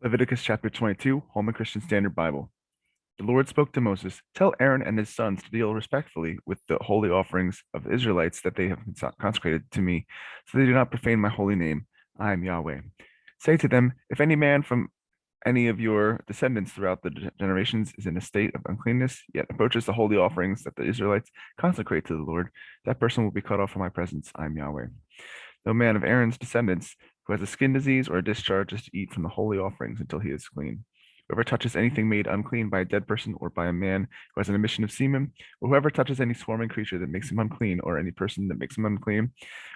Leviticus chapter 22, Holman Christian Standard Bible. The Lord spoke to Moses, "Tell Aaron and his sons to deal respectfully with the holy offerings of the Israelites that they have consecrated to me, so they do not profane my holy name. I am Yahweh. Say to them, if any man from any of your descendants throughout the generations is in a state of uncleanness, yet approaches the holy offerings that the Israelites consecrate to the Lord, that person will be cut off from my presence. I am Yahweh. No man of Aaron's descendants who has a skin disease or a discharge is to eat from the holy offerings until he is clean. Whoever touches anything made unclean by a dead person or by a man who has an emission of semen, or whoever touches any swarming creature that makes him unclean, or any person that makes him unclean,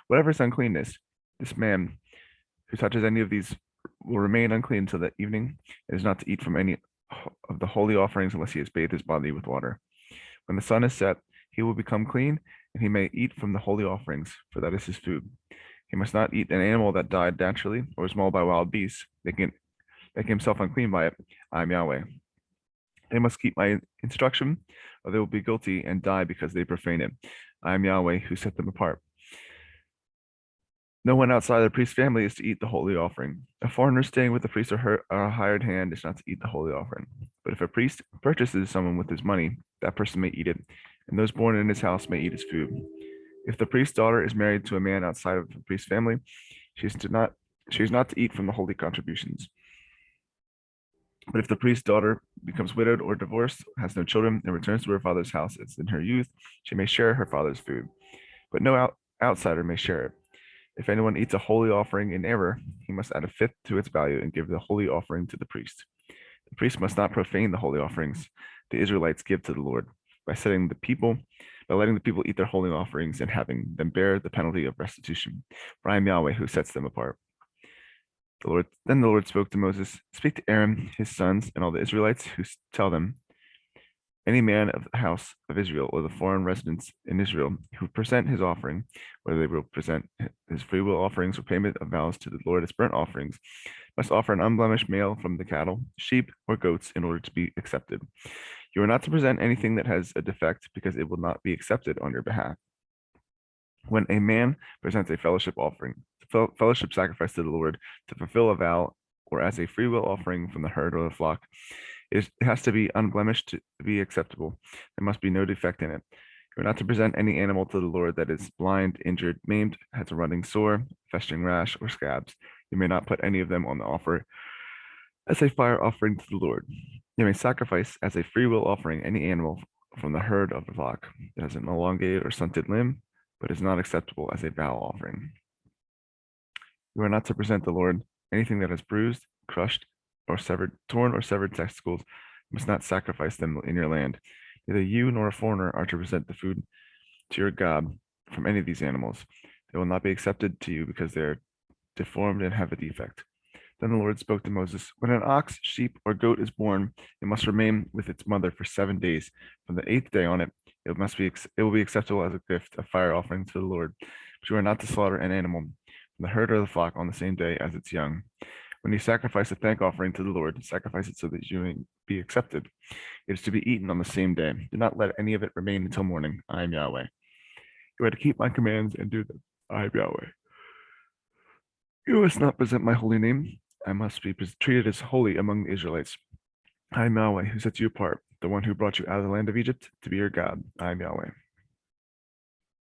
whatever is uncleanness, this man who touches any of these will remain unclean until the evening, and is not to eat from any of the holy offerings unless he has bathed his body with water. When the sun is set, he will become clean, and he may eat from the holy offerings, for that is his food. He must not eat an animal that died naturally or was mauled by wild beasts, making himself unclean by it. I am Yahweh. They must keep my instruction, or they will be guilty and die because they profane it. I am Yahweh who set them apart. No one outside the priest's family is to eat the holy offering. A foreigner staying with the priest or a hired hand is not to eat the holy offering. But if a priest purchases someone with his money, that person may eat it, and those born in his house may eat his food. If the priest's daughter is married to a man outside of the priest's family, she is not to eat from the holy contributions. But if the priest's daughter becomes widowed or divorced, has no children, and returns to her father's house as in her youth, she may share her father's food. But no outsider may share it. If anyone eats a holy offering in error, he must add a fifth to its value and give the holy offering to the priest. The priest must not profane the holy offerings the Israelites give to the Lord by letting the people eat their holy offerings and having them bear the penalty of restitution. For I am Yahweh who sets them apart. Then the Lord spoke to Moses, "Speak to Aaron, his sons, and all the Israelites, who tell them, any man of the house of Israel or the foreign residents in Israel who present his offering, whether they will present his free will offerings or payment of vows to the Lord as burnt offerings, must offer an unblemished male from the cattle, sheep, or goats in order to be accepted. You are not to present anything that has a defect, because it will not be accepted on your behalf. When a man presents a fellowship offering, fellowship sacrifice to the Lord to fulfill a vow, or as a free will offering from the herd or the flock, it has to be unblemished to be acceptable. There must be no defect in it. You are not to present any animal to the Lord that is blind, injured, maimed, has a running sore, festering rash, or scabs. You may not put any of them on the altar as a fire offering to the Lord. You may sacrifice as a free will offering any animal from the herd of the flock that has an elongated or stunted limb, but is not acceptable as a vow offering. You are not to present the Lord anything that is bruised, crushed, or torn or severed testicles. You must not sacrifice them in your land. Neither you nor a foreigner are to present the food to your God from any of these animals. They will not be accepted to you because they are deformed and have a defect. Then the Lord spoke to Moses, when an ox, sheep, or goat is born, it must remain with its mother for 7 days. From the 8th day on it will be acceptable as a gift, a fire offering to the Lord. But you are not to slaughter an animal from the herd or the flock on the same day as its young. When you sacrifice a thank offering to the Lord, sacrifice it so that you may be accepted. It is to be eaten on the same day. Do not let any of it remain until morning. I am Yahweh. You are to keep my commands and do them. I am Yahweh. You must not present my holy name. I must be treated as holy among the Israelites. I am Yahweh, who sets you apart, the one who brought you out of the land of Egypt to be your God. I am Yahweh.